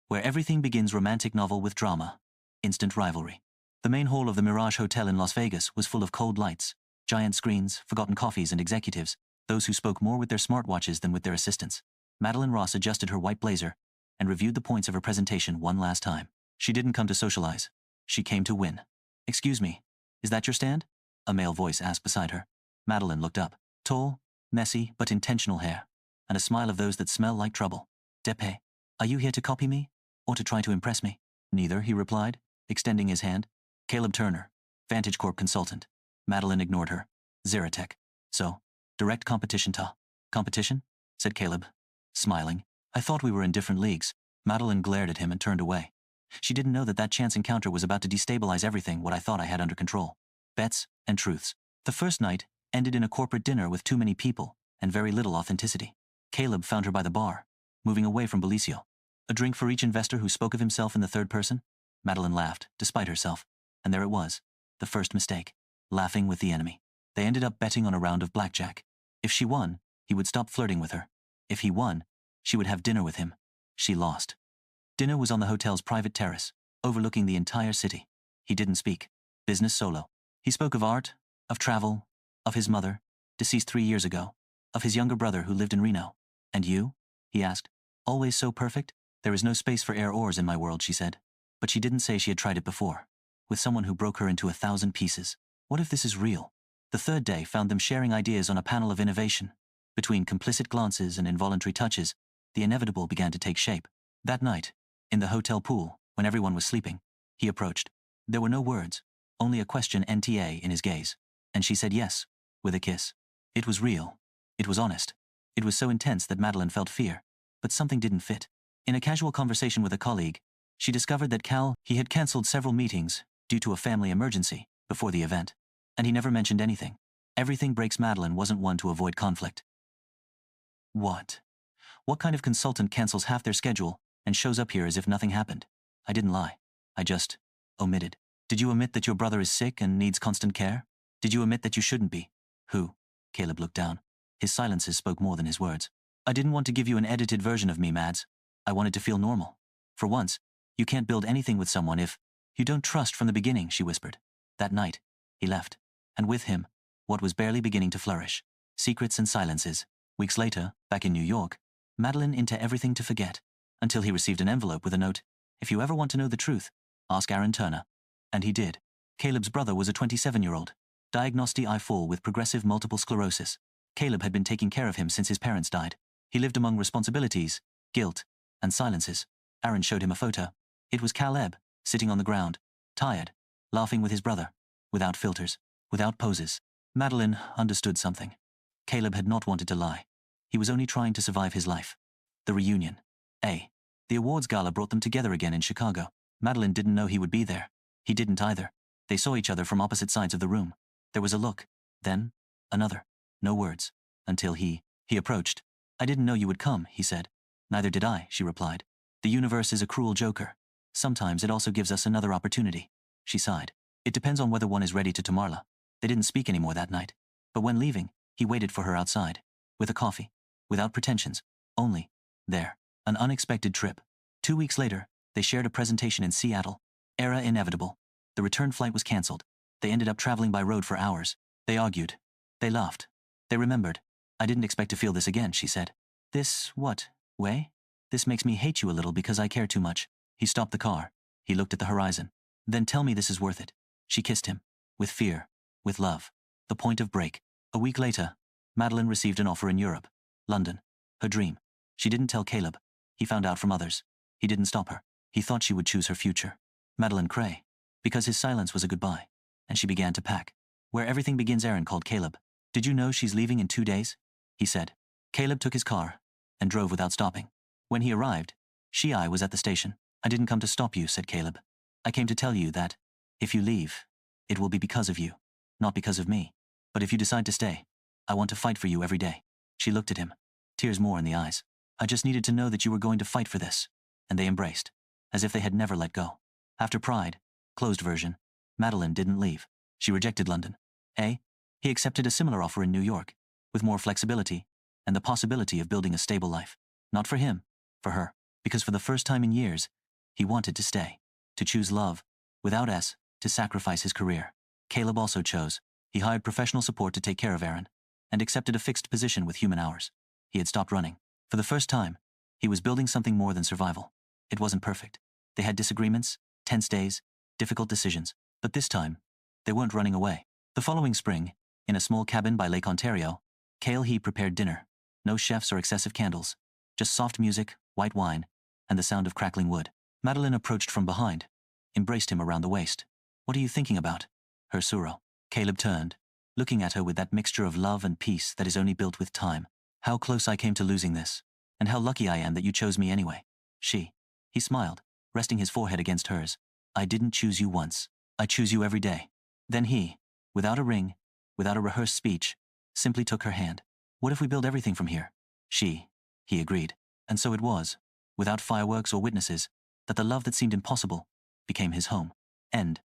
where everything begins romantic novel with drama. Instant rivalry. The main hall of the Mirage Hotel in Las Vegas was full of cold lights, giant screens, forgotten coffees and executives, those who spoke more with their smartwatches than with their assistants. Madeline Ross adjusted her white blazer and reviewed the points of her presentation one last time. She didn't come to socialize. She came to win. "Excuse me, is that your stand?" a male voice asked beside her. Madeline looked up. Tall, messy, but intentional hair, and a smile of those that smell like trouble. "Depe, are you here to copy me, or to try to impress me?" "Neither," he replied, extending his hand. "Caleb Turner, Vantage Corp consultant." Madeline ignored her. "Zeratech. So, direct competition ta." "Competition?" said Caleb, smiling. "I thought we were in different leagues." Madeline glared at him and turned away. She didn't know that that chance encounter was about to destabilize everything what I thought I had under control. Bets and truths. The first night ended in a corporate dinner with too many people and very little authenticity. Caleb found her by the bar, moving away from Belicio. "A drink for each investor who spoke of himself in the third person?" Madeline laughed, despite herself. And there it was, the first mistake. Laughing with the enemy. They ended up betting on a round of blackjack. If she won, he would stop flirting with her. If he won, she would have dinner with him. She lost. Dinner was on the hotel's private terrace, overlooking the entire city. He didn't speak. Business solo. He spoke of art, of travel, of his mother, deceased 3 years ago, of his younger brother who lived in Reno. "And you?" he asked. "Always so perfect?" "There is no space for air ores in my world," she said. But she didn't say she had tried it before. With someone who broke her into 1,000 pieces. What if this is real? The third day found them sharing ideas on a panel of innovation. Between complicit glances and involuntary touches, the inevitable began to take shape. That night, in the hotel pool, when everyone was sleeping, he approached. There were no words, only a question NTA in his gaze. And she said yes, with a kiss. It was real. It was honest. It was so intense that Madeline felt fear, but something didn't fit. In a casual conversation with a colleague, she discovered that he had cancelled several meetings due to a family emergency before the event. And he never mentioned anything. Everything breaks. Madeline wasn't one to avoid conflict. What? What kind of consultant cancels half their schedule and shows up here as if nothing happened? I didn't lie. I just omitted. Did you omit that your brother is sick and needs constant care? Did you omit that you shouldn't be? Who? Caleb looked down. His silences spoke more than his words. I didn't want to give you an edited version of me, Mads. I wanted to feel normal. For once, you can't build anything with someone if you don't trust from the beginning, she whispered. That night, he left. And with him, what was barely beginning to flourish. Secrets and silences. Weeks later, back in New York, Madeline into everything to forget, until he received an envelope with a note. If you ever want to know the truth, ask Aaron Turner. And he did. Caleb's brother was a 27-year-old, diagnosed I full with progressive multiple sclerosis. Caleb had been taking care of him since his parents died. He lived among responsibilities, guilt, and silences. Aaron showed him a photo. It was Caleb, sitting on the ground, tired, laughing with his brother, without filters, without poses. Madeline understood something. Caleb had not wanted to lie. He was only trying to survive his life. The reunion. The awards gala brought them together again in Chicago. Madeline didn't know he would be there. He didn't either. They saw each other from opposite sides of the room. There was a look, then another. No words. Until he approached. I didn't know you would come, he said. Neither did I, she replied. The universe is a cruel joker. Sometimes it also gives us another opportunity. She sighed. It depends on whether one is ready to Tamarla. They didn't speak anymore that night. But when leaving, he waited for her outside. With a coffee. Without pretensions. Only. There. An unexpected trip. 2 weeks later, they shared a presentation in Seattle. Era inevitable. The return flight was cancelled. They ended up traveling by road for hours. They argued. They laughed. They remembered. I didn't expect to feel this again, she said. This, what, way? This makes me hate you a little because I care too much. He stopped the car. He looked at the horizon. Then tell me this is worth it. She kissed him. With fear. With love. The point of break. A week later, Madeline received an offer in Europe. London. Her dream. She didn't tell Caleb. He found out from others. He didn't stop her. He thought she would choose her future. Madeline Cray. Because his silence was a goodbye. And she began to pack. Where everything begins, Aaron called Caleb. Did you know she's leaving in 2 days? He said. Caleb took his car and drove without stopping. When he arrived, I was at the station. I didn't come to stop you, said Caleb. I came to tell you that, if you leave, it will be because of you, not because of me. But if you decide to stay, I want to fight for you every day. She looked at him, tears more in the eyes. I just needed to know that you were going to fight for this. And they embraced, as if they had never let go. After Pride, closed version, Madeline didn't leave. She rejected London. He accepted a similar offer in New York, with more flexibility, and the possibility of building a stable life. Not for him, for her. Because for the first time in years, He wanted to stay. To choose love, without S, to sacrifice his career. Caleb also chose. He hired professional support to take care of Aaron, and accepted a fixed position with human hours. He had stopped running. For the first time, he was building something more than survival. It wasn't perfect. They had disagreements, tense days, difficult decisions, but this time, they weren't running away. The following spring, in a small cabin by Lake Ontario, Cale he prepared dinner. No chefs or excessive candles, just soft music, white wine, and the sound of crackling wood. Madeline approached from behind, embraced him around the waist. "What are you thinking about?" Her Suro. Caleb turned, looking at her with that mixture of love and peace that is only built with time. "How close I came to losing this, and how lucky I am that you chose me anyway." She. He smiled, resting his forehead against hers. "I didn't choose you once. I choose you every day." Then he, without a ring, without a rehearsed speech, simply took her hand. "What if we build everything from here?" He agreed. And so it was, without fireworks or witnesses, that the love that seemed impossible became his home. End.